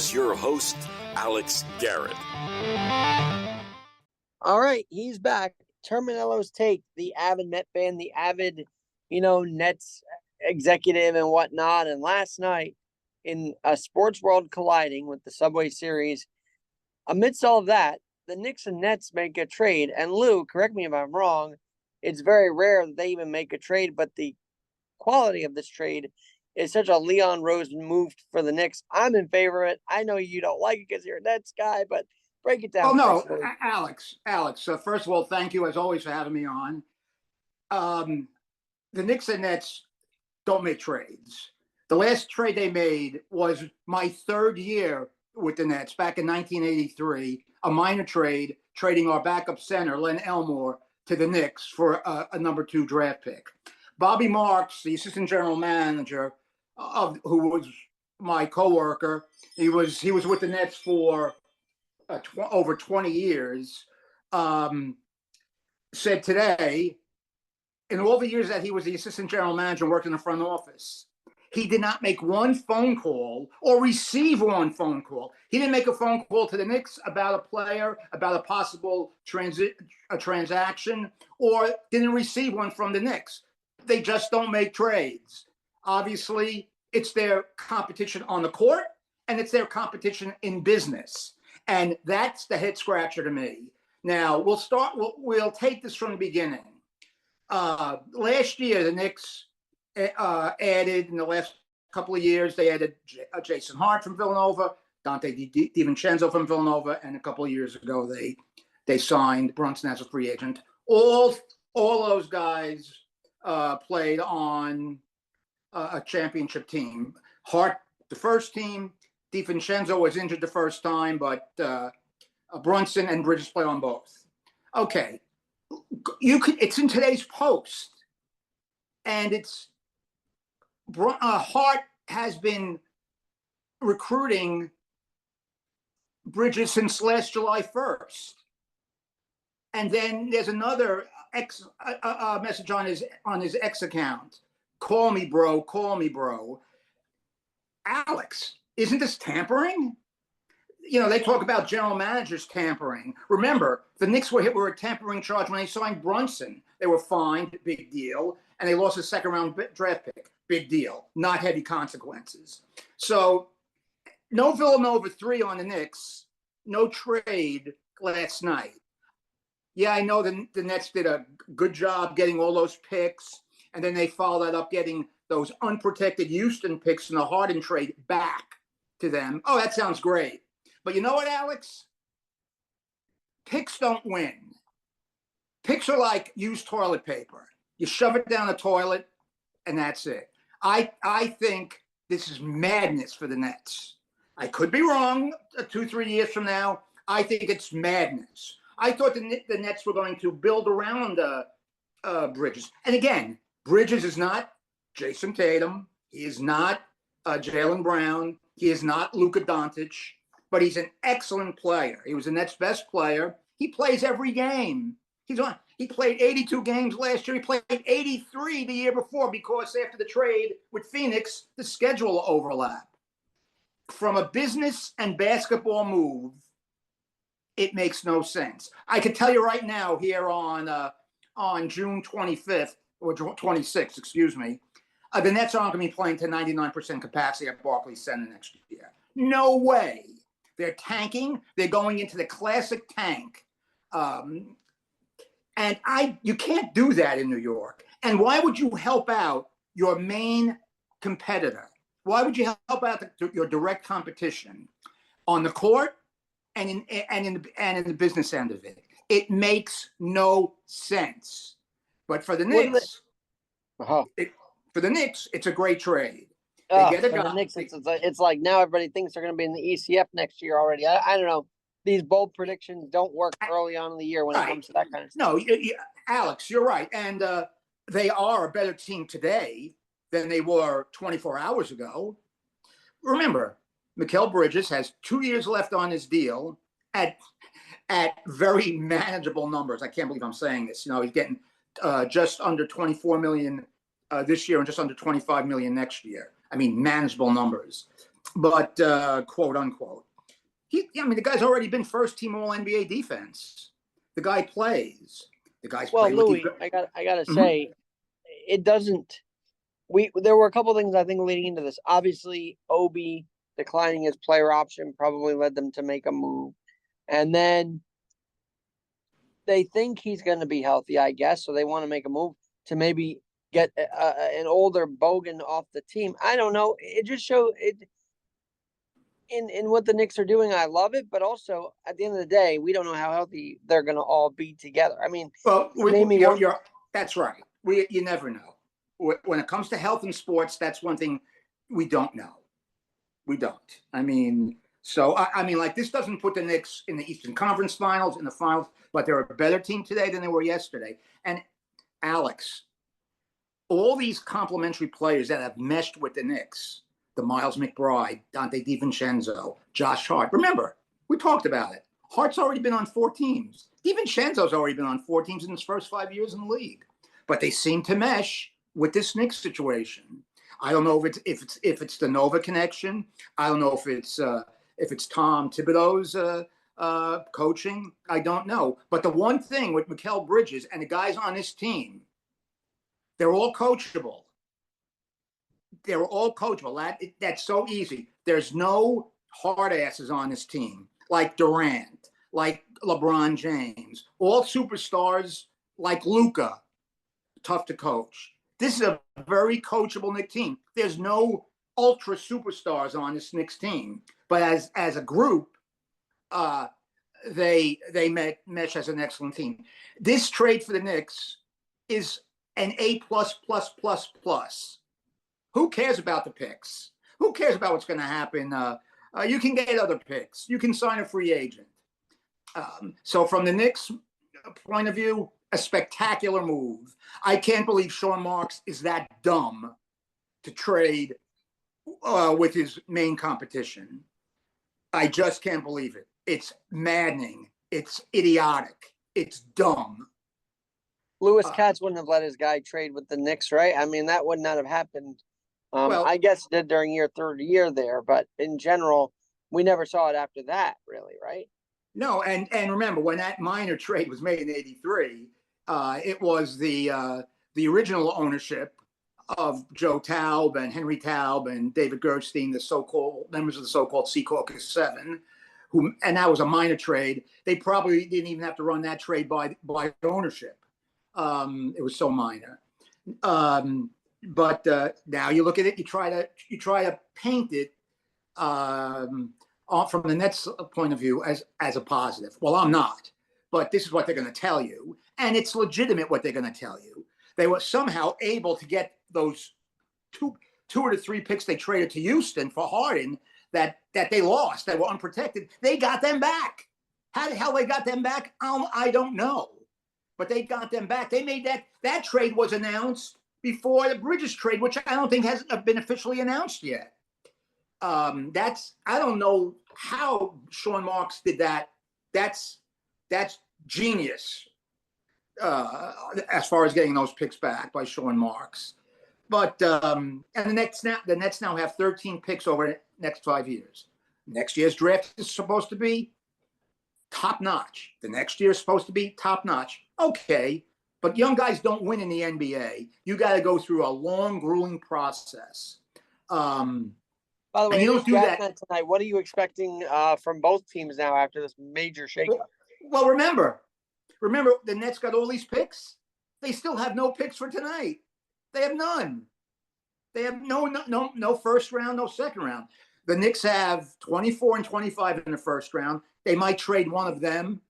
here's your host, Alex Garrett. All right, he's back. Terminello's take, the avid Met fan, the avid, Nets executive and whatnot. And last night, in a sports world colliding with the Subway Series, amidst all of that, the Knicks and Nets make a trade. And Lou, correct me if I'm wrong, it's very rare that they even make a trade, but the quality of this trade is such a Leon Rose move for the Knicks. I'm in favor of it. I know you don't like it because you're a Nets guy, but break it down. Oh, no, Alex. First of all, thank you, as always, for having me on. The Knicks and Nets don't make trades. The last trade they made was my third year with the Nets back in 1983, a minor trade, trading our backup center, Len Elmore, to the Knicks for a number 2 draft pick. Bobby Marks, the assistant general manager, who was my coworker, he was with the Nets for over 20 years, said today, in all the years that he was the assistant general manager and worked in the front office, he did not make one phone call or receive one phone call. He didn't make a phone call to the Knicks about a player, about a possible transaction, or didn't receive one from the Knicks. They just don't make trades. Obviously, it's their competition on the court, and it's their competition in business. And that's the head scratcher to me. Now, we'll take this from the beginning. Last year, the Knicks added, in the last couple of years, they added Jason Hart from Villanova, Dante DiVincenzo from Villanova, and a couple of years ago, they signed Brunson as a free agent. All those guys played on a championship team. Hart, the first team. DiVincenzo was injured the first time, but Brunson and Bridges played on both. Okay, it's in today's Post, and it's Hart has been recruiting Bridges since last July 1st, and then there's another message on his X account. Call me, bro. Call me, bro. Alex, isn't this tampering? They talk about general managers tampering. Remember, the Knicks were a tampering charge when they signed Brunson. They were fined, big deal, and they lost a second-round draft pick, big deal, not heavy consequences. So, no Villanova 3 on the Knicks, no trade last night. Yeah, I know the Nets did a good job getting all those picks, and then they followed that up getting those unprotected Houston picks in the Harden trade back to them. Oh, that sounds great. But you know what, Alex? Picks don't win. Picks are like used toilet paper. You shove it down the toilet, and that's it. I think this is madness for the Nets. I could be wrong 2-3 years from now. I think it's madness. I thought the Nets were going to build around Bridges. And again, Bridges is not Jason Tatum. He is not Jaylen Brown. He is not Luka Doncic. But he's an excellent player. He was the Nets' best player. He plays every game. He played 82 games last year. He played 83 the year before because after the trade with Phoenix, the schedule overlap. From a business and basketball move, it makes no sense. I can tell you right now here on June 25th, or 26th, excuse me, the Nets aren't going to be playing to 99% capacity at Barclays Center next year. No way. They're tanking. They're going into the classic tank. And you can't do that in New York. And why would you help out your main competitor? Why would you help out your direct competition on the court and in the business end of it? It makes no sense. But for the Knicks, it's a great trade. They get a guy. The Knicks, it's like now everybody thinks they're going to be in the ECF next year already. I don't know. These bold predictions don't work early on in the year when it comes to that kind of stuff. No, Alex, you're right. And they are a better team today than they were 24 hours ago. Remember, Mikal Bridges has 2 years left on his deal at very manageable numbers. I can't believe I'm saying this. He's getting just under $24 million this year and just under $25 million next year. I mean, manageable numbers. but quote unquote. The guy's already been first team All NBA defense. The guy plays. The guy's Well, played with Louis, I gotta Mhm. say, it doesn't. There were a couple things I think leading into this. Obviously, Obi declining his player option probably led them to make a move, and then they think he's going to be healthy, I guess, so they want to make a move to maybe get an older Bogan off the team. I don't know. It just shows it in what the Knicks are doing. I love it, but also at the end of the day, we don't know how healthy they're going to all be together. I mean, Well, name me one. that's right. You never know. When it comes to health in sports, that's one thing we don't know. We don't. Like this doesn't put the Knicks in the Eastern Conference Finals, in the finals, but they're a better team today than they were yesterday. And Alex, all these complementary players that have meshed with the Knicks, the Miles McBride, Dante DiVincenzo, Josh Hart. Remember, we talked about it. Hart's already been on 4 teams. DiVincenzo's already been on 4 teams in his first 5 years in the league. But they seem to mesh with this Knicks situation. I don't know if it's the Nova connection. I don't know if it's Tom Thibodeau's coaching. I don't know. But the one thing with Mikal Bridges and the guys on this team, they're all coachable. They're all coachable. That's so easy. There's no hard asses on this team, like Durant, like LeBron James, all superstars like Luka, tough to coach. This is a very coachable Knicks team. There's no ultra superstars on this Knicks team, but as a group, they mesh as an excellent team. This trade for the Knicks is an A++++. Who cares about the picks? Who cares about what's going to happen? You can get other picks. You can sign a free agent. So from the Knicks' point of view, a spectacular move. I can't believe Sean Marks is that dumb to trade with his main competition. I just can't believe it. It's maddening. It's idiotic. It's dumb. Lewis Katz wouldn't have let his guy trade with the Knicks, right? I mean, that would not have happened. I guess it did during your third year there, but in general, we never saw it after that, really, right? No, and remember, when that minor trade was made in '83, it was the original ownership of Joe Taub and Henry Taub and David Gerstein, the so-called members of the so-called Sea Caucus 7, and that was a minor trade. They probably didn't even have to run that trade by ownership. It was so minor. But now you look at it, you try to paint it from the Nets' point of view as a positive. Well, I'm not, but this is what they're going to tell you, and it's legitimate what they're going to tell you. They were somehow able to get those two or 3 picks they traded to Houston for Harden that they lost, that were unprotected. They got them back. How the hell they got them back? I don't know, but they got them back. They made that trade was announced before the Bridges trade, which I don't think has been officially announced yet. I don't know how Sean Marks did that. That's genius as far as getting those picks back by Sean Marks. But and the Nets now have 13 picks over the next 5 years. Next year's draft is supposed to be top notch. The next year is supposed to be top notch. Okay. But young guys don't win in the NBA. You got to go through a long, grueling process. By the way, you don't do that tonight. What are you expecting from both teams now after this major shakeup? Well, remember, the Nets got all these picks. They still have no picks for tonight. They have none. They have no first round, no second round. The Knicks have 24 and 25 in the first round. They might trade one of them.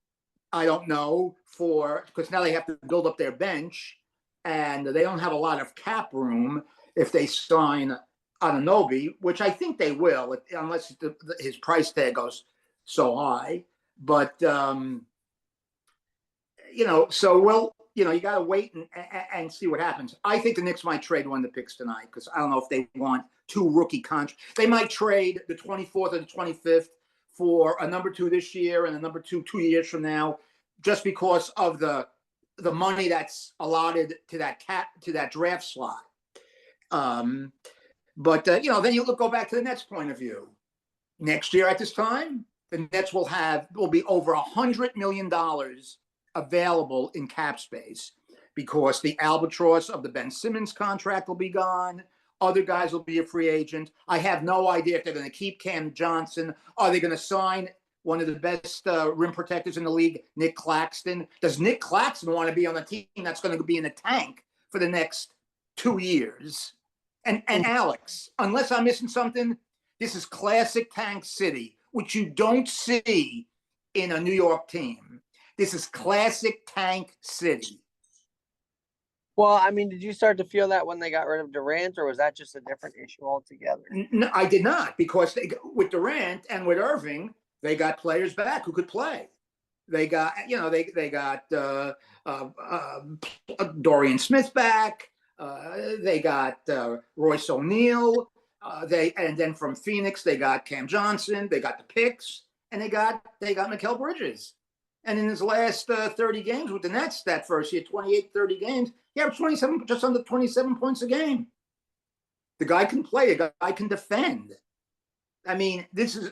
I don't know, because now they have to build up their bench, and they don't have a lot of cap room if they sign Anunoby, which I think they will, unless his price tag goes so high. But so you got to wait and see what happens. I think the Knicks might trade one of the picks tonight, because I don't know if they want 2 rookie contracts. They might trade the 24th or the 25th for a number 2 this year and a number 2 years from now, just because of the money that's allotted to that draft slot. But, then you go back to the Nets' point of view. Next year at this time, the Nets will be over $100 million available in cap space because the albatross of the Ben Simmons contract will be gone. Other guys will be a free agent. I have no idea if they're going to keep Cam Johnson. Are they going to sign one of the best rim protectors in the league, Nick Claxton? Does Nick Claxton want to be on a team that's going to be in the tank for the next 2 years? And Alex, unless I'm missing something, this is classic tank city, which you don't see in a New York team. This is classic tank city. Well, I mean, did you start to feel that when they got rid of Durant, or was that just a different issue altogether? No, I did not, because with Durant and with Irving, they got players back who could play. They got, they got Dorian Smith back. They got Royce O'Neal. And then from Phoenix, they got Cam Johnson. They got the picks, and they got Mikal Bridges. And in his last 30 games with the Nets that first year, 28, 30 games, he averaged 27, just under 27 points a game. The guy can play. The guy can defend. I mean, this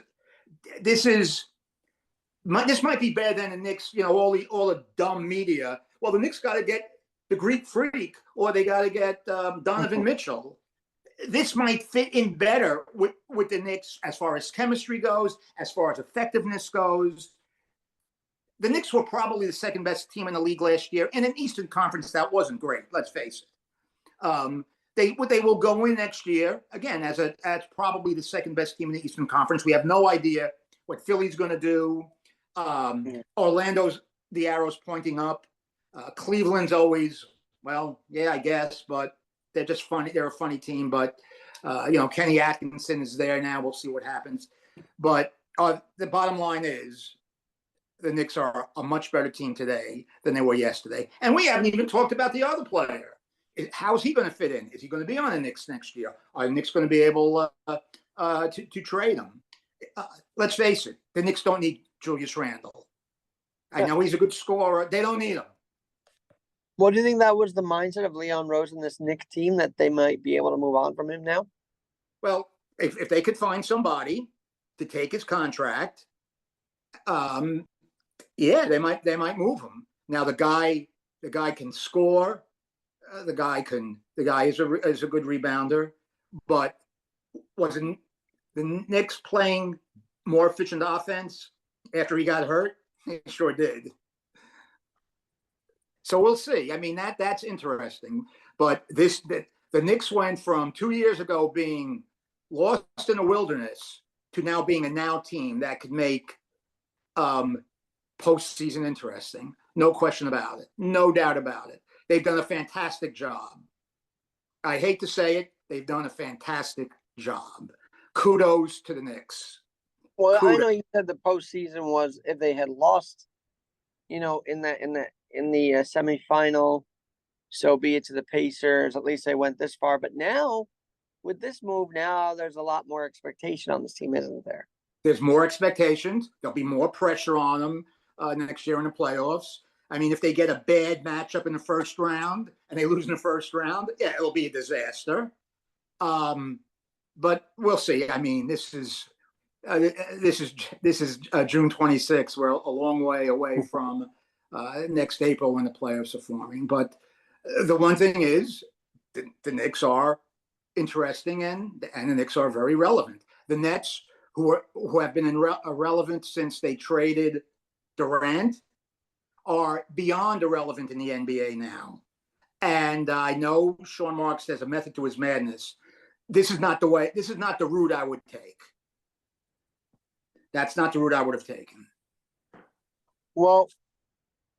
might be better than the Knicks. All the dumb media. Well, the Knicks got to get the Greek Freak, or they got to get Donovan Mitchell. This might fit in better with the Knicks as far as chemistry goes, as far as effectiveness goes. The Knicks were probably the second best team in the league last year in an Eastern Conference that wasn't great. Let's face it. They will go in next year again as probably the second best team in the Eastern Conference. We have no idea what Philly's going to do. Orlando's the arrow's pointing up. Cleveland's always, well, yeah, I guess, but they're just funny. They're a funny team, but Kenny Atkinson is there now. We'll see what happens. But the bottom line is, the Knicks are a much better team today than they were yesterday. And we haven't even talked about the other player. How's he going to fit in? Is he going to be on the Knicks next year? Are the Knicks going to be able to trade him? Let's face it, the Knicks don't need Julius Randle. I know he's a good scorer. They don't need him. Well, do you think that was the mindset of Leon Rose and this Knicks team, that they might be able to move on from him now? Well, if they could find somebody to take his contract, yeah, they might move him. Now the guy can score. The guy is a good rebounder, but wasn't the Knicks playing more efficient offense after he got hurt? He sure did. So we'll see. I mean, that's interesting. But the Knicks went from 2 years ago being lost in the wilderness to now being a now team that could make postseason interesting. No question about it. No doubt about it. They've done a fantastic job. I hate to say it, they've done a fantastic job. Kudos to the Knicks. Well, kudos. I know you said the postseason was if they had lost, in the semifinal, so be it to the Pacers. At least they went this far. But now, with this move, there's a lot more expectation on this team, isn't there? There's more expectations. There'll be more pressure on them next year in the playoffs. I mean, if they get a bad matchup in the first round and they lose in the first round, yeah, it'll be a disaster. But we'll see. I mean, this is June 26th. We're a long way away from next April when the playoffs are forming. But the one thing is, the Knicks are interesting and the Knicks are very relevant. The Nets, who have been irrelevant since they traded Durant, are beyond irrelevant in the NBA now. And I know Sean Marks has a method to his madness. This is not the route I would take. That's not the route I would have taken. Well,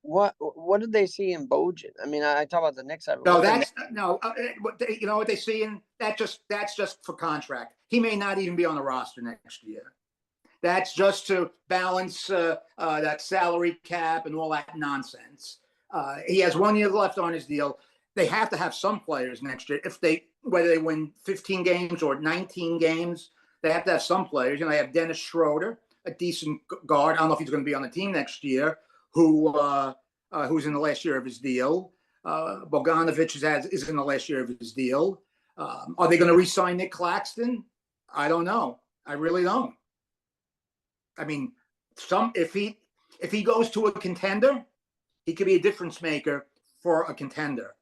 what did they see in Bojan? I mean, I talk about the Knicks side. You know what they see in that's just for contract. He may not even be on the roster next year. That's just to balance that salary cap and all that nonsense. He has 1 year left on his deal. They have to have some players next year. Whether they win 15 games or 19 games, they have to have some players. They have Dennis Schroeder, a decent guard. I don't know if he's going to be on the team next year, who's in the last year of his deal. Bogdanovich is in the last year of his deal. Are they going to re-sign Nick Claxton? I don't know. I really don't. I mean, if he goes to a contender, he could be a difference maker for a contender.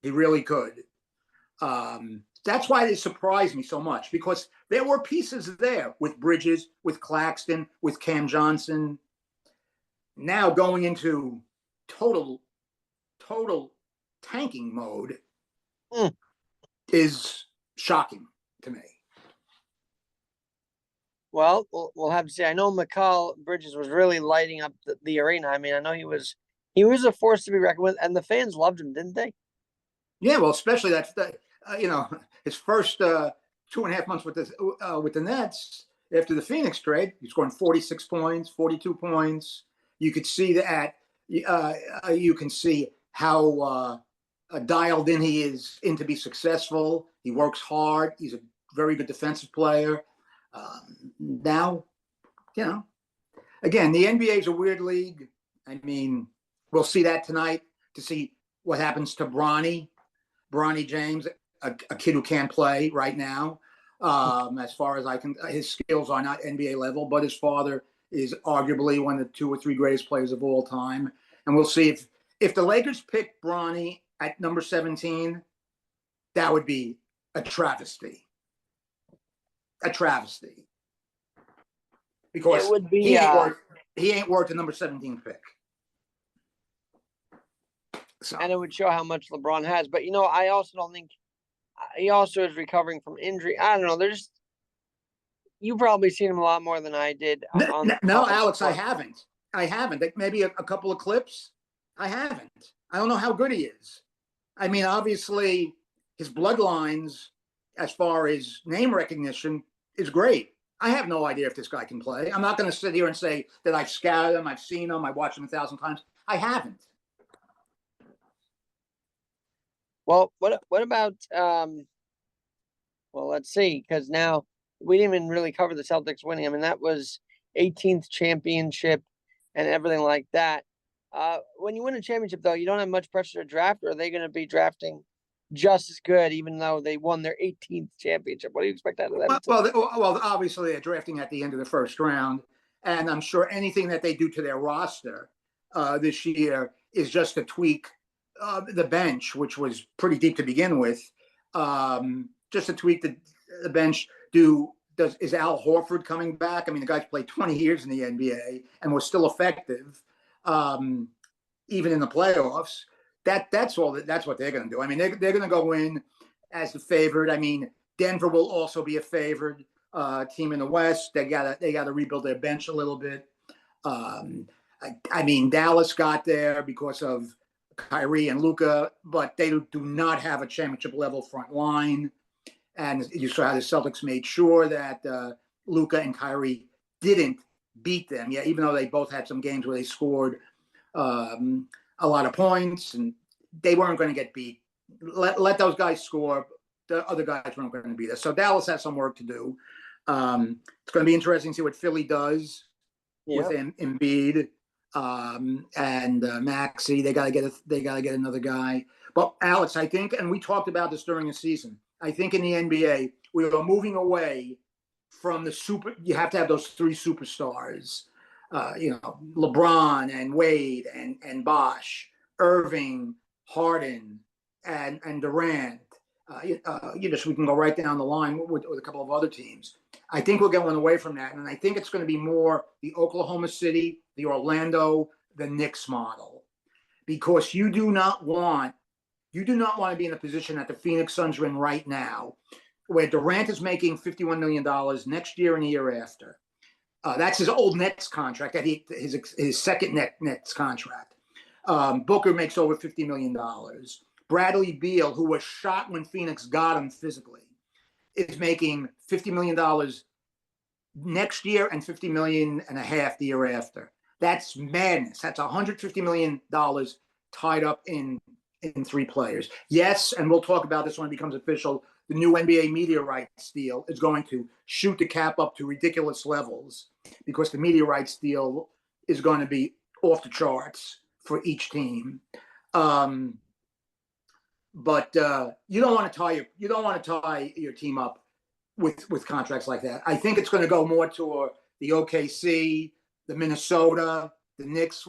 He really could. That's why it surprised me so much, because there were pieces there with Bridges, with Claxton, with Cam Johnson. Now going into total tanking mode is shocking to me. Well, we'll have to see. I know Mikal Bridges was really lighting up the arena. I mean, I know he was a force to be reckoned with, and the fans loved him, didn't they? Yeah, well, especially his first 2.5 months with the Nets after the Phoenix trade, he scored 46 points, 42 points. You could see that. You can see how dialed in he is to be successful. He works hard. He's a very good defensive player. Now, again, the NBA is a weird league. I mean, we'll see that tonight to see what happens to Bronny James, a kid who can't play right now. As far as his skills are not NBA level, but his father is arguably one of the 2 or 3 greatest players of all time. And we'll see if the Lakers pick Bronny at number 17, that would be a travesty. A travesty. Because it would be, he ain't worth the number 17 pick. So. And it would show how much LeBron has. But, I also don't think he also is recovering from injury. I don't know. You probably seen him a lot more than I did. No, Alex, I haven't. Maybe a couple of clips. I haven't. I don't know how good he is. I mean, obviously, his bloodlines, as far as name recognition, is great. I have no idea if this guy can play. I'm not going to sit here and say that I've scouted him, I've seen him, I've watched him 1,000 times. I haven't. Well, what about let's see, because now we didn't even really cover the Celtics winning. I mean, that was 18th championship and everything like that. When you win a championship, though, you don't have much pressure to draft, or are they going to be drafting just as good, even though they won their 18th championship? What do you expect out of that? Well, obviously they're drafting at the end of the first round, and I'm sure anything that they do to their roster this year is just to tweak the bench, which was pretty deep to begin with. Just to tweak the bench. Is Al Horford coming back? I mean, the guy's played 20 years in the NBA and was still effective, even in the playoffs. That's what they're going to do. I mean, they're going to go in as the favorite. I mean, Denver will also be a favored team in the West. They got to rebuild their bench a little bit. I mean, Dallas got there because of Kyrie and Luka, but they do not have a championship level front line. And you saw how the Celtics made sure that Luka and Kyrie didn't beat them. Yeah, even though they both had some games where they scored a lot of points, and they weren't going to get beat. Let those guys score. The other guys weren't going to be there. So Dallas has some work to do. It's going to be interesting to see what Philly does with Embiid and Maxey. They got to get another guy. But Alex, I think, and we talked about this during the season, I think in the NBA we are moving away from the super. You have to have those 3 superstars. LeBron and Wade and Bosh, Irving, Harden, and Durant. We can go right down the line with a couple of other teams. I think we're going away from that, and I think it's going to be more the Oklahoma City, the Orlando, the Knicks model, because you do not want to be in a position that the Phoenix Suns are in right now, where Durant is making $51 million next year and the year after. That's his old Nets contract, his second Nets contract. Booker makes over $50 million. Bradley Beal, who was shot when Phoenix got him physically, is making $50 million next year and $50 million and a half the year after. That's madness. That's $150 million tied up in 3 players. Yes, and we'll talk about this when it becomes official. The new NBA media rights deal is going to shoot the cap up to ridiculous levels because the media rights deal is going to be off the charts for each team. but you don't want to tie your team up with contracts like that. I think it's going to go more to the OKC, the Minnesota, the Knicks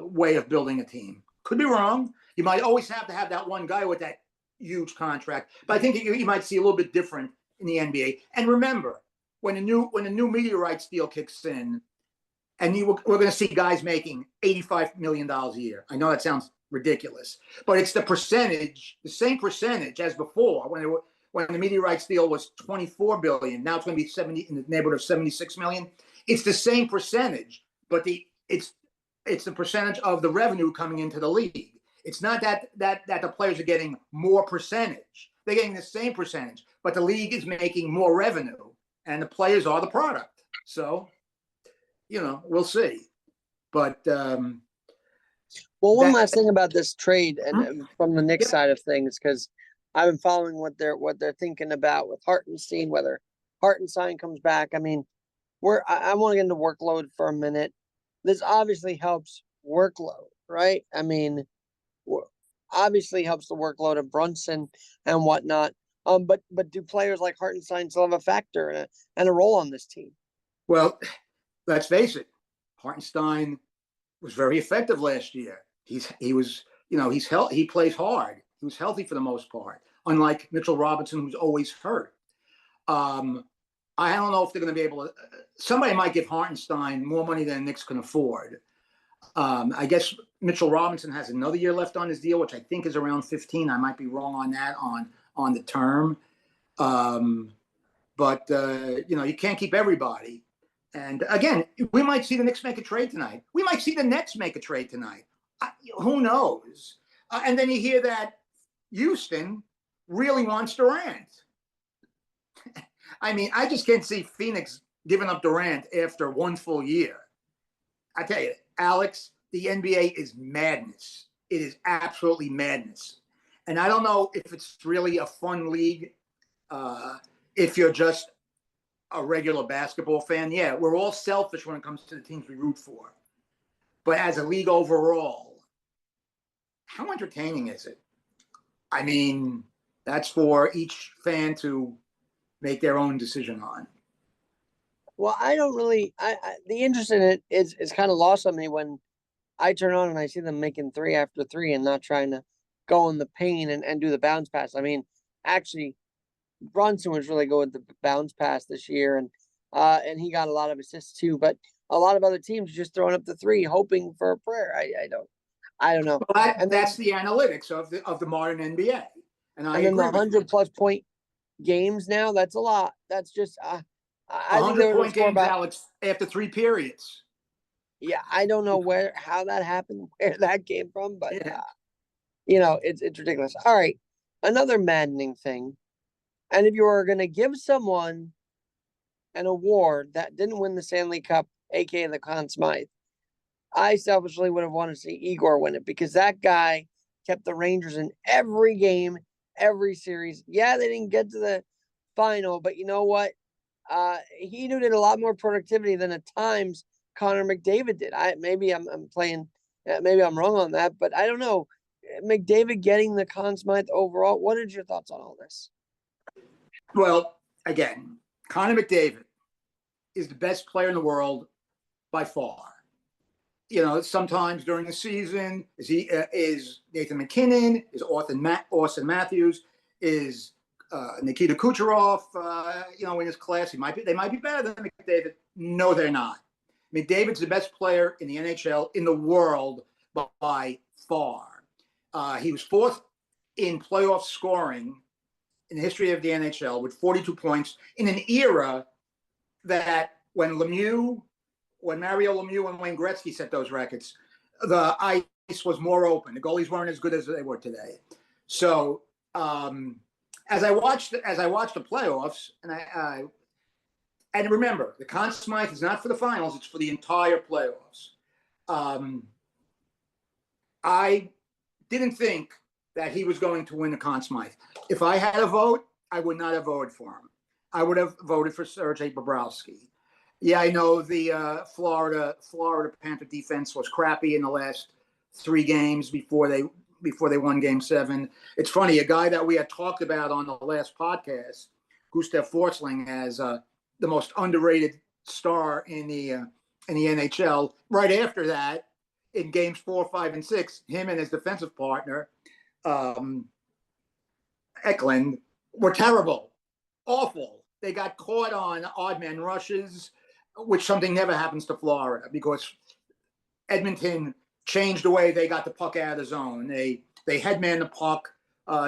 way of building a team. Could be wrong. You might always have to have that one guy with that huge contract, but I think you might see a little bit different in the NBA. And remember, when a new media rights deal kicks in, and we're going to see guys making $85 million a year. I know that sounds ridiculous, but it's the same percentage as before when the media rights deal was $24 billion. Now it's going to be 70 in the neighborhood of $76 million. It's the same percentage, but it's the percentage of the revenue coming into the league. It's not that the players are getting more percentage. They're getting the same percentage, but the league is making more revenue, and the players are the product. So, we'll see. But one last thing about this trade, and from the Knicks side of things, because I've been following what they're thinking about with Hartenstein, whether Hartenstein comes back. I mean, I want to get into workload for a minute. This obviously helps workload, right? I mean, obviously helps the workload of Brunson and whatnot. But do players like Hartenstein still have a factor and a role on this team? Well, let's face it, Hartenstein was very effective last year. He plays hard. He was healthy for the most part, unlike Mitchell Robinson, who's always hurt. I don't know if they're going to be able to. Somebody might give Hartenstein more money than the Knicks can afford. I guess Mitchell Robinson has another year left on his deal, which I think is around 15. I might be wrong on that on the term. But you can't keep everybody. And again, we might see the Knicks make a trade tonight. We might see the Nets make a trade tonight. Who knows? And then you hear that Houston really wants Durant. I mean, I just can't see Phoenix giving up Durant after one full year. I tell you, Alex, the NBA is madness. It is absolutely madness. And I don't know if it's really a fun league. If you're just a regular basketball fan, yeah, we're all selfish when it comes to the teams we root for. But as a league overall, how entertaining is it? I mean, that's for each fan to make their own decision on. Well, I don't really. The interest in it is kind of lost on me when I turn on and I see them making 3 after 3 and not trying to go in the paint and do the bounce pass. I mean, actually, Brunson was really good with the bounce pass this year, and he got a lot of assists too. But a lot of other teams just throwing up the 3, hoping for a prayer. I don't know. Well, that's the analytics of the modern NBA, and I agree. And then the 100+ point games now. That's a lot. That's just. I 100-point games, Alex, after 3 periods. Yeah, I don't know how that happened, where that came from, but it's ridiculous. All right, another maddening thing, and if you were going to give someone an award that didn't win the Stanley Cup, aka the Conn-Smythe, I selfishly would have wanted to see Igor win it because that guy kept the Rangers in every game, every series. Yeah, they didn't get to the final, but you know what? He did a lot more productivity than at times Connor McDavid did. Maybe I'm playing, maybe I'm wrong on that, but I don't know. McDavid getting the Conn Smythe overall. What are your thoughts on all this? Well, again, Connor McDavid is the best player in the world by far. Sometimes during the season, is Nathan McKinnon, is Austin Matthews, is Nikita Kucherov, in his class. They might be better than McDavid. No, they're not. McDavid's the best player in the NHL in the world by far. He was 4th in playoff scoring in the history of the NHL with 42 points in an era that when Mario Lemieux and Wayne Gretzky set those records, the ice was more open. The goalies weren't as good as they were today. So, as I watched the playoffs, and remember, the Conn Smythe is not for the finals; it's for the entire playoffs. I didn't think that he was going to win the Conn Smythe. If I had a vote, I would not have voted for him. I would have voted for Sergei Bobrovsky. Yeah, I know the Florida Panther defense was crappy in the last 3 games before they before they won Game 7. It's funny, a guy that we had talked about on the last podcast, Gustav Forsling, as the most underrated star in the NHL. Right after that, in Games 4, 5, and 6, him and his defensive partner, Eklund, were terrible, awful. They got caught on odd man rushes, which something never happens to Florida because Edmonton changed the way they got the puck out of the zone. They headman the puck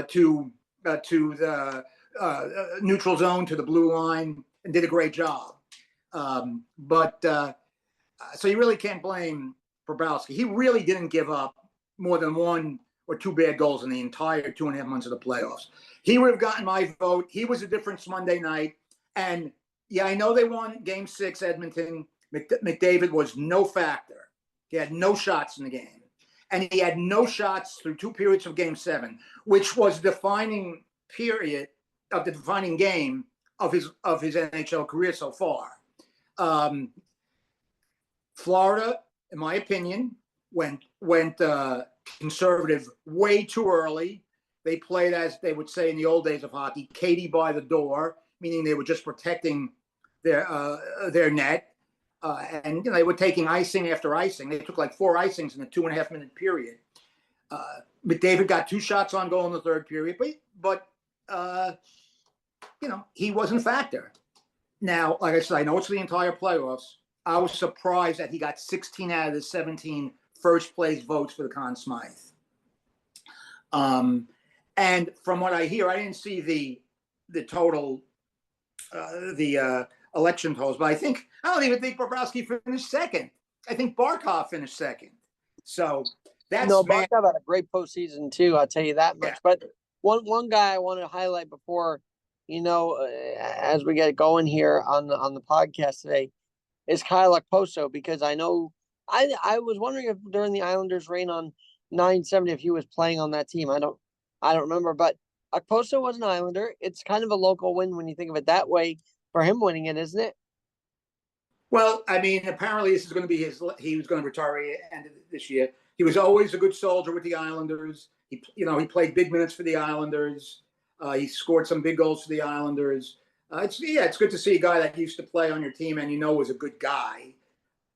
to the neutral zone, to the blue line, and did a great job. So you really can't blame Bobrovsky. He really didn't give up more than 1 or 2 bad goals in the entire 2.5 months of the playoffs. He would have gotten my vote. He was a difference Monday night. And yeah, I know they won Game 6, Edmonton. McDavid was no factor. He had no shots in the game. And he had no shots through 2 periods of Game 7, which was the defining period of the defining game of his NHL career so far. Florida, in my opinion, went conservative way too early. They played, as they would say in the old days of hockey, Katie by the door, meaning they were just protecting their net. And they were taking icing after icing. They took like 4 icings in a 2.5 minute period. McDavid got 2 shots on goal in the third period, but he wasn't a factor. Now, like I said, I know it's the entire playoffs. I was surprised that he got 16 out of the 17 first place votes for the Conn-Smythe. And from what I hear, I didn't see the total, election totals, but I don't even think Bobrovsky finished second. I think Barkov finished second. So that's Barkov had a great postseason too. I'll tell you that much. Yeah. But one guy I want to highlight before, as we get going here on the podcast today, is Kyle Okposo, because I know I was wondering if during the Islanders' reign on 970 if he was playing on that team. I don't remember, but Okposo was an Islander. It's kind of a local win when you think of it that way for him winning it, isn't it? Well, I mean, apparently this is going to be he was going to retire at the end of this year. He was always a good soldier with the Islanders. He played big minutes for the Islanders. He scored some big goals for the Islanders. It's good to see a guy that used to play on your team and was a good guy,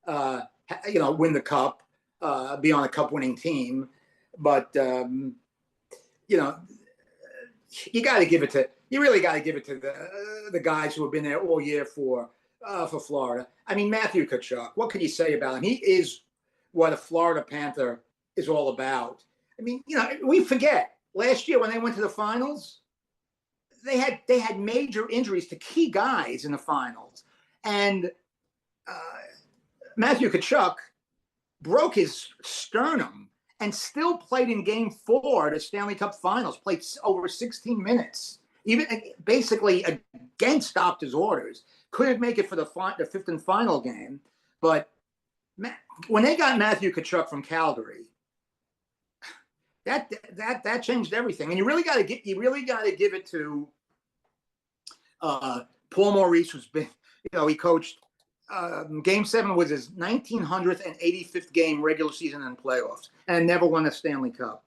win the cup, be on a cup-winning team. But you really got to give it to the guys who have been there all year for Florida. I mean, Matthew Tkachuk, what can you say about him? He is what a Florida Panther is all about. I mean, we forget last year when they went to the finals, they had major injuries to key guys in the finals, and Matthew Tkachuk broke his sternum and still played in Game 4 of the Stanley Cup Finals. Played over 16 minutes, even basically against doctor's orders. Couldn't make it for the 5th and final game, but when they got Matthew Tkachuk from Calgary, that changed everything. And you really got to give it to Paul Maurice, who's been, he coached. Game 7 was his 1985th game regular season and playoffs, and never won a Stanley Cup.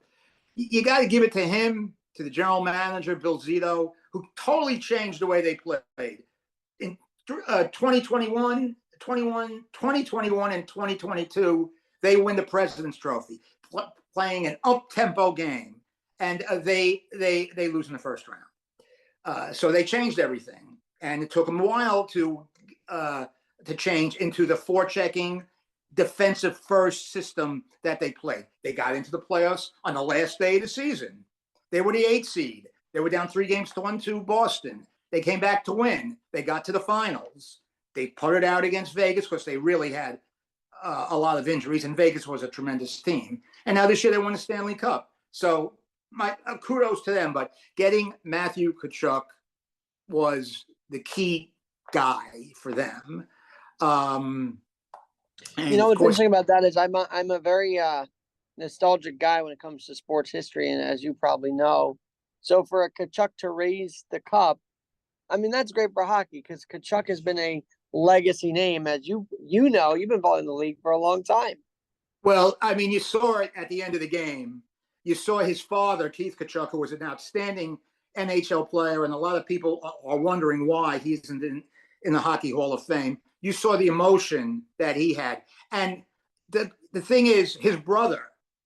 You got to give it to him, to the general manager Bill Zito, who totally changed the way they played. In 2021 and 2022, they win the President's Trophy, playing an up-tempo game, and they lose in the first round. So they changed everything, and it took them a while to change into the forechecking, defensive first system that they played. They got into the playoffs on the last day of the season. They were the 8th seed. They were down 3-1 to Boston. They came back to win. They got to the finals. They put it out against Vegas because they really had a lot of injuries, and Vegas was a tremendous team. And now this year they won the Stanley Cup. So my kudos to them. But getting Matthew Tkachuk was the key guy for them. What's interesting about that is I'm a very nostalgic guy when it comes to sports history, and as you probably know, so for a Tkachuk to raise the cup, I mean, that's great for hockey because Tkachuk has been a legacy name, as you've been following the league for a long time. Well, I mean, you saw it at the end of the game. You saw his father, Keith Tkachuk, who was an outstanding NHL player, and a lot of people are wondering why he isn't in the Hockey Hall of Fame. You saw the emotion that he had. And the thing is, his brother,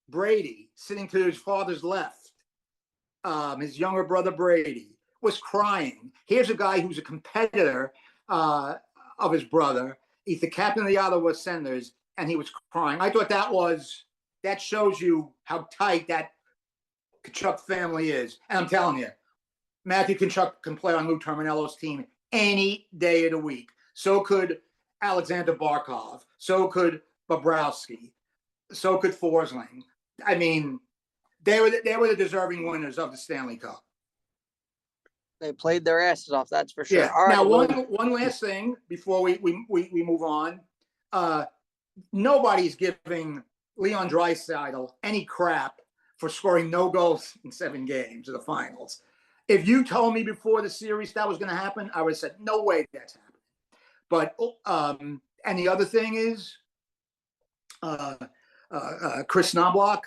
Brady, sitting to his father's left, his younger brother, Brady, was crying. Here's a guy who's a competitor of his brother. He's the captain of the Ottawa Senators, and he was crying. I thought that shows you how tight that Tkachuk family is. And I'm telling you, Matthew Tkachuk can play on Lou Terminello's team any day of the week. So could Alexander Barkov. So could Bobrovsky. So could Forsling. I mean, they were the deserving winners of the Stanley Cup. They played their asses off, that's for sure. Yeah. All right, now, one last thing before we move on. Nobody's giving Leon Draisaitl any crap for scoring no goals in 7 games of the finals. If you told me before the series that was going to happen, I would have said, no way that's happening. But, and the other thing is, Chris Knobloch,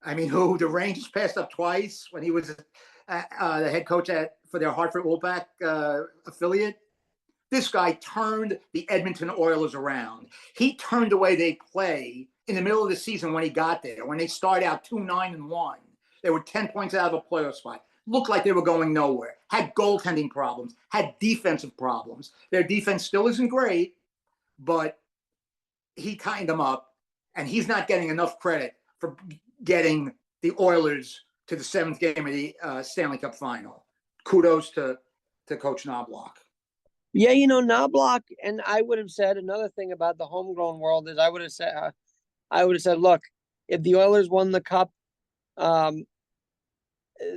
I mean, who the Rangers passed up twice when he was the head coach for their Hartford Wolfpack affiliate. This guy turned the Edmonton Oilers around. He turned the way they play in the middle of the season when he got there. When they started out 2-9-1, they were 10 points out of a playoff spot. Looked like they were going nowhere. Had goaltending problems. Had defensive problems. Their defense still isn't great, but he tightened them up, and he's not getting enough credit for getting the Oilers to the 7th game of the Stanley Cup final. Kudos to Coach Knobloch. Yeah, you know, Knobloch, and I would have said another thing about the homegrown world is I would have said, look, if the Oilers won the cup,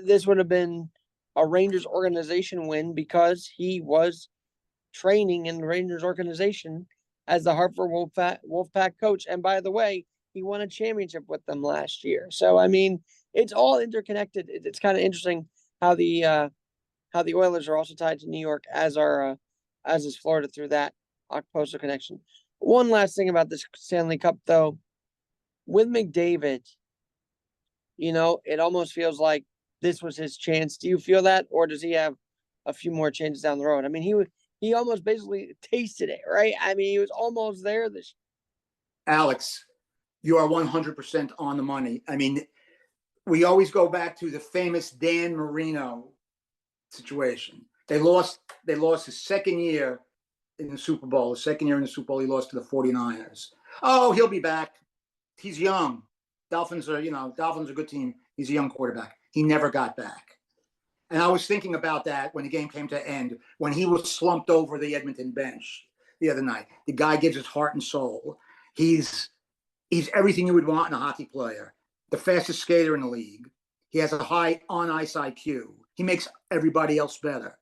this would have been a Rangers organization win because he was training in the Rangers organization as the Hartford Wolfpack coach. And by the way, he won a championship with them last year. So, I mean, it's all interconnected. It's kind of interesting how the Oilers are also tied to New York as is Florida through that Postal connection. One last thing about this Stanley Cup, though, with McDavid, you know, it almost feels like this was his chance. Do you feel that, or does he have a few more chances down the road? I mean, he almost basically tasted it, right? I mean, he was almost there this. Alex, you are 100% on the money. I mean, we always go back to the famous Dan Marino situation. They lost his second year in the Super Bowl. The second year in the Super Bowl, he lost to the 49ers. Oh, he'll be back. He's young. Dolphins are a good team. He's a young quarterback. He never got back. And I was thinking about that when the game came to end, when he was slumped over the Edmonton bench the other night. The guy gives his heart and soul. He's everything you would want in a hockey player. The fastest skater in the league. He has a high on-ice IQ. He makes everybody else better.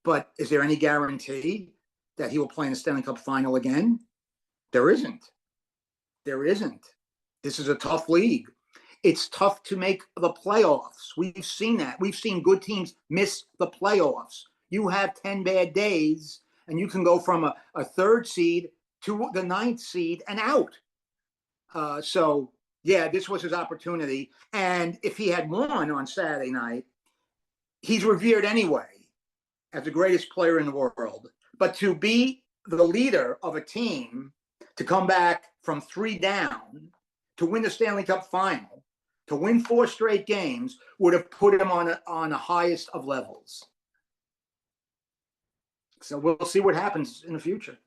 But is there any guarantee that he will play in the Stanley Cup final again? There isn't. There isn't. This is a tough league. It's tough to make the playoffs. We've seen that. We've seen good teams miss the playoffs. You have 10 bad days, and you can go from a 3rd seed to the 9th seed and out. So, yeah, this was his opportunity. And if he had won on Saturday night, he's revered anyway as the greatest player in the world. But to be the leader of a team, to come back from 3 down, to win the Stanley Cup final, to win 4 straight games, would have put him on the highest of levels. So we'll see what happens in the future.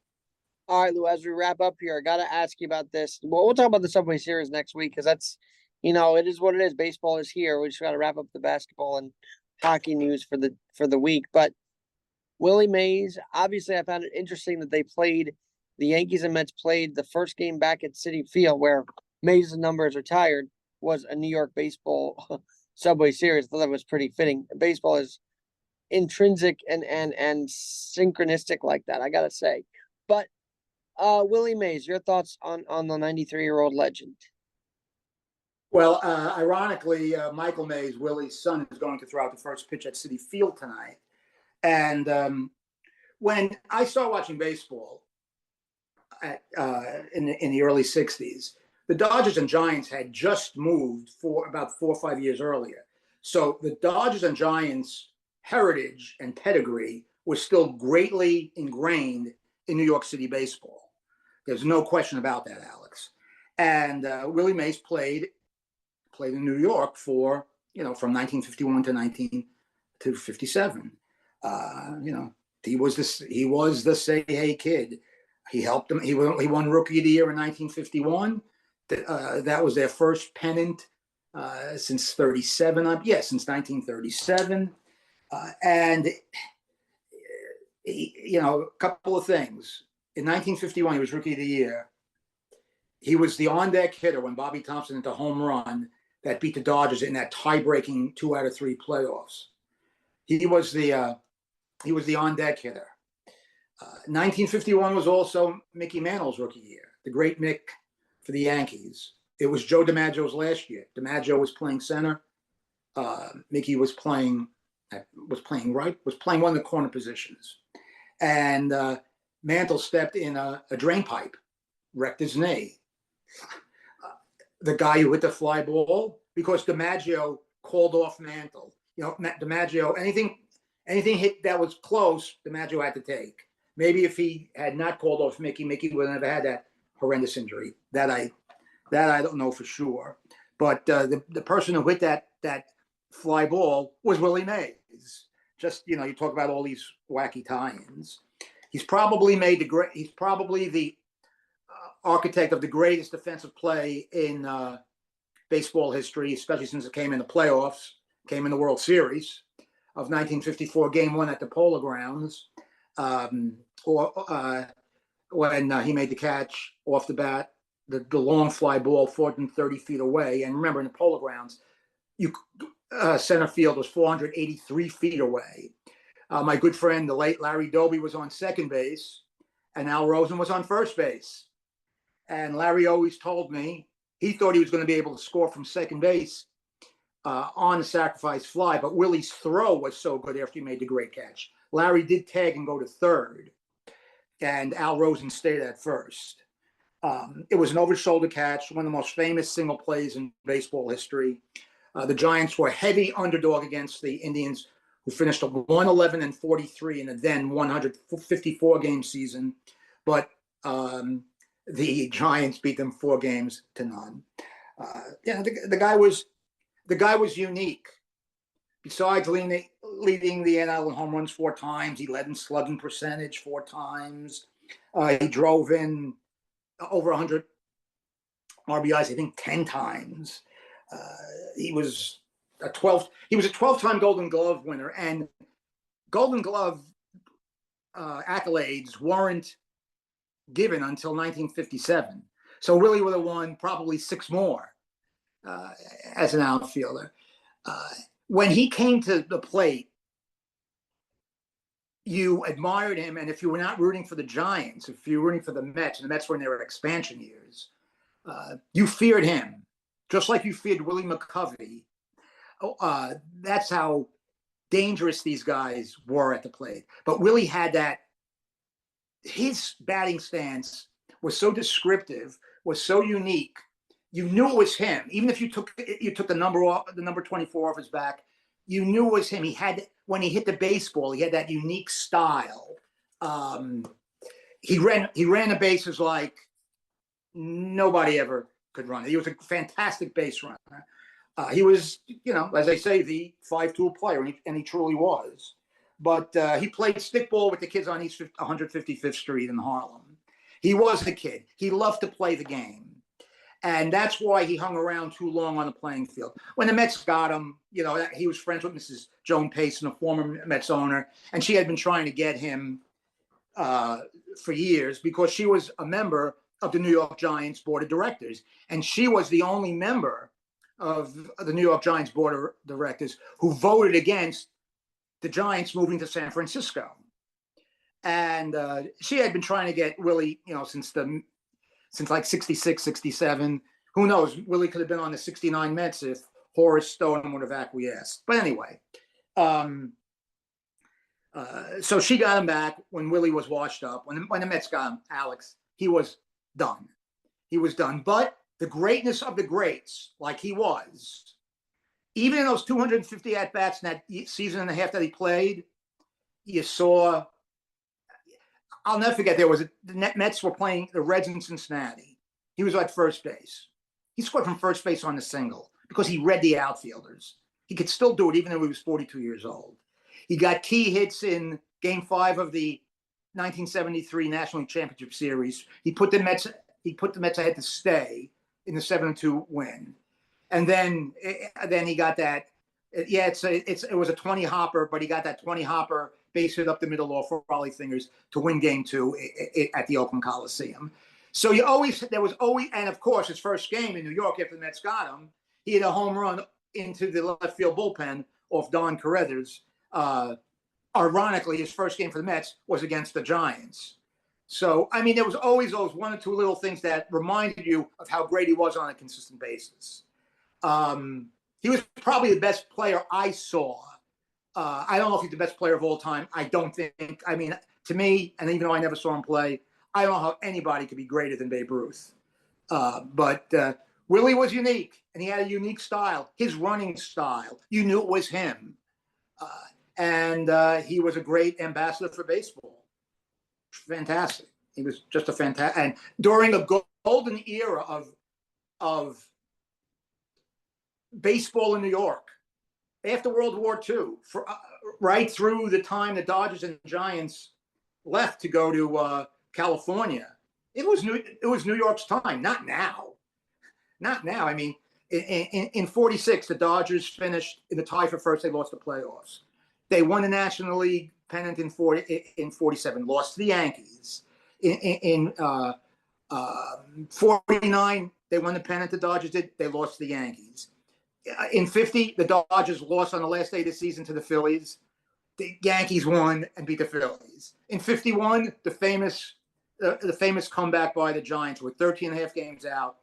All right, Lou, as we wrap up here, I got to ask you about this. Well, we'll talk about the Subway Series next week because that's, you know, it is what it is. Baseball is here. We just got to wrap up the basketball and hockey news for the week. But Willie Mays, obviously, I found it interesting that the Yankees and Mets played the first game back at Citi Field where Mays' number is retired, was a New York baseball Subway Series. I thought that was pretty fitting. Baseball is intrinsic and synchronistic like that, I got to say. But Willie Mays, your thoughts on the 93-year-old legend? Well, ironically, Michael Mays, Willie's son, is going to throw out the first pitch at Citi Field tonight. And when I started watching baseball in the early 60s, the Dodgers and Giants had just moved for about 4 or 5 years earlier. So the Dodgers and Giants heritage and pedigree was still greatly ingrained in New York City baseball. There's no question about that, Alex. And Willie Mays played in New York for, from 1951 to 57. He was the say hey kid. He helped them. He won Rookie of the Year in 1951. That was their first pennant since 37. Since 1937. And a couple of things. In 1951, he was Rookie of the Year. He was the on-deck hitter when Bobby Thompson hit the home run that beat the Dodgers in that tie-breaking 2 out of 3 playoffs. He was the on-deck hitter. 1951 was also Mickey Mantle's rookie year, the great Mick for the Yankees. It was Joe DiMaggio's last year. DiMaggio was playing center. Mickey was playing right, was playing one of the corner positions. And Mantle stepped in a drain pipe, wrecked his knee. The guy who hit the fly ball, because DiMaggio called off Mantle. DiMaggio, anything hit that was close, DiMaggio had to take. Maybe if he had not called off Mickey would have never had that horrendous injury. That I don't know for sure. But the person who hit that fly ball was Willie Mays. Just, you talk about all these wacky tie-ins. He's probably the architect of the greatest defensive play in baseball history, especially since it came in the playoffs, came in the World Series of 1954, Game 1 at the Polo Grounds, when he made the catch off the bat, the long fly ball 430 feet away. And remember, in the Polo Grounds, center field was 483 feet away. My good friend, the late Larry Doby, was on second base, and Al Rosen was on first base. And Larry always told me he thought he was going to be able to score from second base on a sacrifice fly, but Willie's throw was so good after he made the great catch. Larry did tag and go to third, and Al Rosen stayed at first. It was an over-shoulder catch, one of the most famous single plays in baseball history. The Giants were a heavy underdog against the Indians, who finished 111-43 in the then 154-game season. But the Giants beat them 4-0. The guy was unique. Besides leading the NL in home runs 4 times, he led in slugging percentage 4 times. He drove in over 100 RBIs, I think 10 times. He was a 12-time Golden Glove winner, and Golden Glove accolades weren't given until 1957. So Willie would have won probably 6 more as an outfielder. When he came to the plate, you admired him, and if you were not rooting for the Giants, if you were rooting for the Mets, and the Mets were in their expansion years, you feared him, just like you feared Willie McCovey. That's how dangerous these guys were at the plate. But Willie had that. His batting stance was so descriptive, was so unique. You knew it was him, even if you took the number 24 off his back. You knew it was him. He had, when he hit the baseball, he had that unique style. He ran the bases like nobody ever could run it. He was a fantastic base runner. He was, as I say, the 5-tool player, and he truly was. But he played stickball with the kids on East 155th Street in Harlem. He was a kid. He loved to play the game. And that's why he hung around too long on the playing field. When the Mets got him, he was friends with Mrs. Joan Payson, a former Mets owner, and she had been trying to get him for years because she was a member of the New York Giants board of directors. And she was the only member of the New York Giants board of directors who voted against the Giants moving to San Francisco. And she had been trying to get Willie, since like 66, 67. Who knows? Willie could have been on the 69 Mets if Horace Stone would have acquiesced. But anyway, so she got him back when Willie was washed up. When the Mets got him, Alex, he was done. He was done. But the greatness of the greats, like he was, even in those 250 at-bats in that season and a half that he played, you saw, I'll never forget, the Mets were playing the Reds in Cincinnati. He was at first base. He scored from first base on the single because he read the outfielders. He could still do it even though he was 42 years old. He got key hits in Game 5 of the 1973 National League Championship Series. He put the Mets ahead to stay in the 7-2 win. And then he got that. Yeah, it was a 20 hopper, but he got that 20 hopper base hit up the middle off Raleigh Fingers to win Game 2 at the Oakland Coliseum. So there was always, and of course, his first game in New York after the Mets got him, he had a home run into the left field bullpen off Don Carruthers. Ironically, his first game for the Mets was against the Giants. So, I mean, there was always those one or two little things that reminded you of how great he was on a consistent basis. He was probably the best player I saw. I don't know if he's the best player of all time. I don't think. I mean, to me, and even though I never saw him play, I don't know how anybody could be greater than Babe Ruth. But Willie was unique, and he had a unique style. His running style, you knew it was him. And he was a great ambassador for baseball. Fantastic. He was just a fantastic. And during a golden era of baseball in New York, after World War II, right through the time the Dodgers and Giants left to go to California, it was New York's time. Not now. I mean, in '46, the Dodgers finished in the tie for first. They lost the playoffs. They won the National League pennant in '47. Lost to the Yankees. In '49, they won the pennant. The Dodgers did. They lost to the Yankees. In '50, the Dodgers lost on the last day of the season to the Phillies. The Yankees won and beat the Phillies. In '51, the famous comeback by the Giants with 13 and a half games out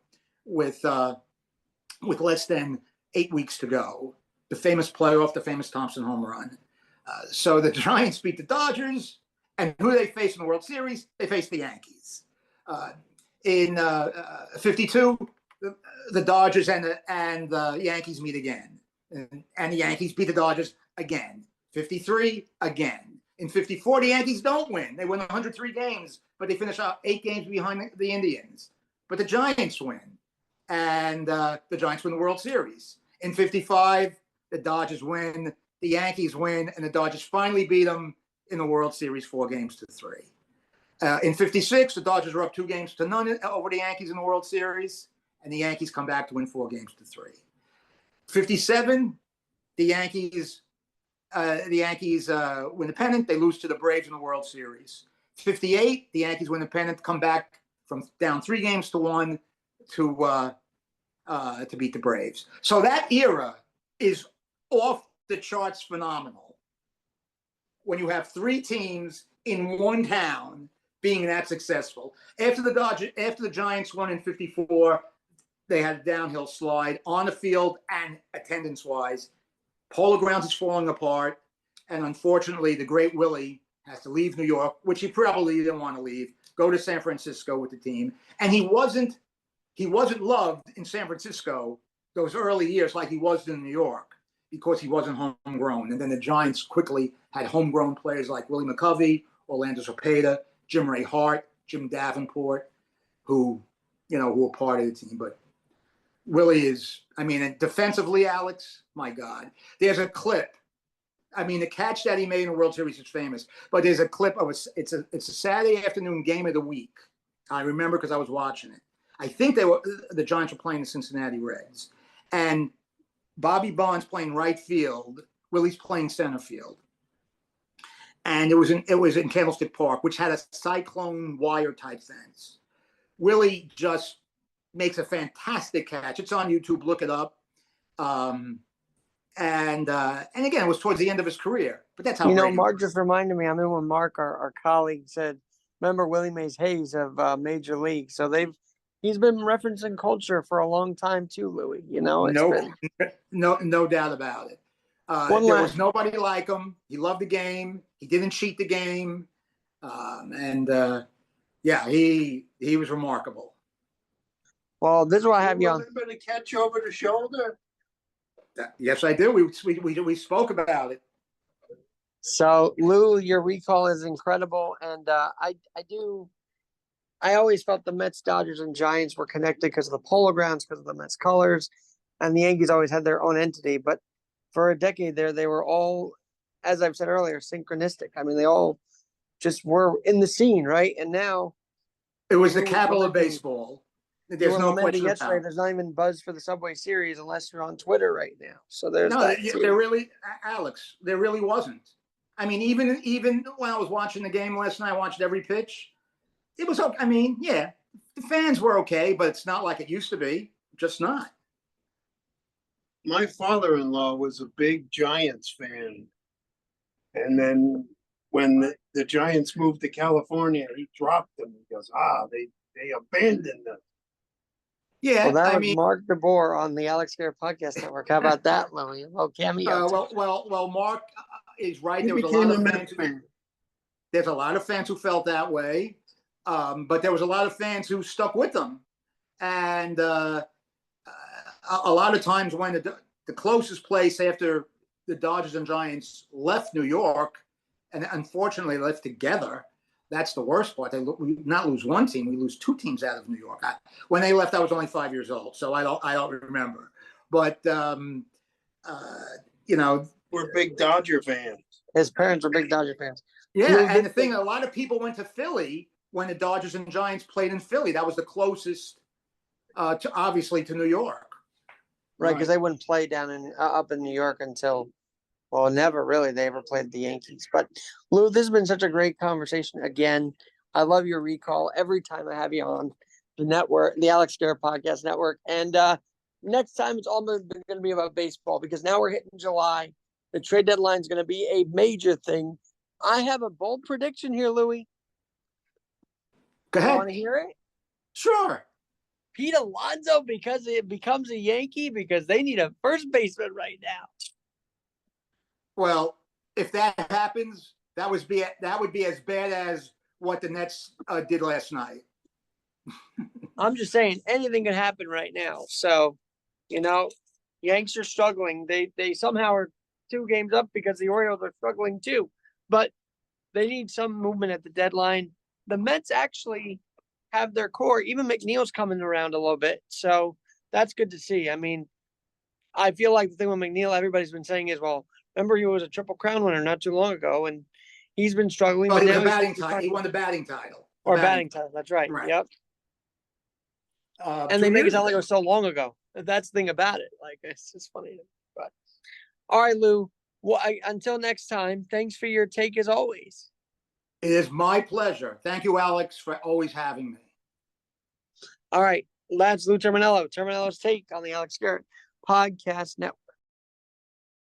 with less than 8 weeks to go. The famous playoff, the famous Thompson home run. So the Giants beat the Dodgers, and who they faced in the World Series? They faced the Yankees. In '52, the Dodgers and the Yankees meet again, and the Yankees beat the Dodgers again. '53 again. In '54, the Yankees don't win. They win 103 games, but they finish out 8 games behind the Indians. But the Giants win, and the Giants win the World Series. In '55, the Dodgers win, the Yankees win, and the Dodgers finally beat them in the World Series 4-3. In '56, the Dodgers are up 2-0 over the Yankees in the World Series, and the Yankees come back to win 4-3. '57, the Yankees win the pennant. They lose to the Braves in the World Series. '58, the Yankees win the pennant, come back from down 3-1 to beat the Braves. So that era is off the charts phenomenal. When you have 3 teams in one town being that successful. After the Giants won in '54, they had a downhill slide on the field and attendance-wise. Polo Grounds is falling apart, and unfortunately, the great Willie has to leave New York, which he probably didn't want to leave, go to San Francisco with the team. And he wasn't loved in San Francisco those early years like he was in New York because he wasn't homegrown. And then the Giants quickly had homegrown players like Willie McCovey, Orlando Cepeda, Jim Ray Hart, Jim Davenport, who were part of the team. But Willie is, defensively, Alex, my God. There's a clip. The catch that he made in the World Series is famous. But there's a clip of it's a Saturday afternoon game of the week. I remember because I was watching it. I think the Giants were playing the Cincinnati Reds. And Bobby Bonds playing right field. Willie's playing center field. And it was in Candlestick Park, which had a cyclone wire type fence. Willie just makes a fantastic catch. It's on YouTube. Look it up. And again, it was towards the end of his career. But that's how Mark just reminded me. I mean, when Mark, our colleague, said, "Remember Willie Mays Hayes of Major League?" So he's been referencing culture for a long time too, Louis. No doubt about it. There was nobody like him. He loved the game. He didn't cheat the game. He was remarkable. Well, this is why I have you on. Remember the catch over the shoulder? Yes, I do. We spoke about it. So, Lou, your recall is incredible, and I always felt the Mets, Dodgers, and Giants were connected because of the Polo Grounds, because of the Mets colors, and the Yankees always had their own entity. But for a decade there, they were all, as I've said earlier, synchronistic. I mean, they all just were in the scene, right? And now it was the capital of baseball. There's no question about it. There's not even buzz for the Subway Series unless you're on Twitter right now. So there's there really, Alex, there really wasn't. I mean, even when I was watching the game last night, I watched every pitch. It was okay. I mean, yeah, the fans were okay, but it's not like it used to be. Just not. My father-in-law was a big Giants fan. And then when the Giants moved to California, he dropped them. He goes, they abandoned them. Yeah, well, that was Mark DeBoer on the Alex Garrett Podcast Network. How about that, Louie? Oh, cameo. Well, Mark is right. There's a lot of fans who felt that way, but there was a lot of fans who stuck with them, and a lot of times when the closest place after the Dodgers and Giants left New York, and unfortunately left together. That's the worst part. We not lose one team, we lose two teams out of New York. When they left, I was only 5 years old, so I don't remember. But we're big Dodger fans. His parents were big Dodger fans. Yeah, and the thing, a lot of people went to Philly when the Dodgers and Giants played in Philly. That was the closest, obviously, to New York. Right, because they wouldn't play down up in New York until. Well, never really. They ever played the Yankees. But, Lou, this has been such a great conversation. Again, I love your recall every time I have you on the network, the Alex Garrett Podcast Network. And next time it's all going to be about baseball because now we're hitting July. The trade deadline is going to be a major thing. I have a bold prediction here, Louie. Go ahead. You want to hear it? Sure. Pete Alonso because it becomes a Yankee because they need a first baseman right now. Well, if that happens, that would be as bad as what the Nets did last night. I'm just saying anything can happen right now. So, Yanks are struggling. They somehow are 2 games up because the Orioles are struggling too. But they need some movement at the deadline. The Mets actually have their core. Even McNeil's coming around a little bit. So that's good to see. I mean, I feel like the thing with McNeil, everybody's been saying is, well, remember he was a Triple Crown winner not too long ago, and he's been struggling. But he won the batting title. He won the batting title. Batting title. That's right. Yep. And they make it sound like it was so long ago. That's the thing about it. Like, it's just funny. But all right, Lou. Well, until next time, thanks for your take as always. It is my pleasure. Thank you, Alex, for always having me. All right. That's Lou Terminello. Terminello's take on the Alex Garrett Podcast Network.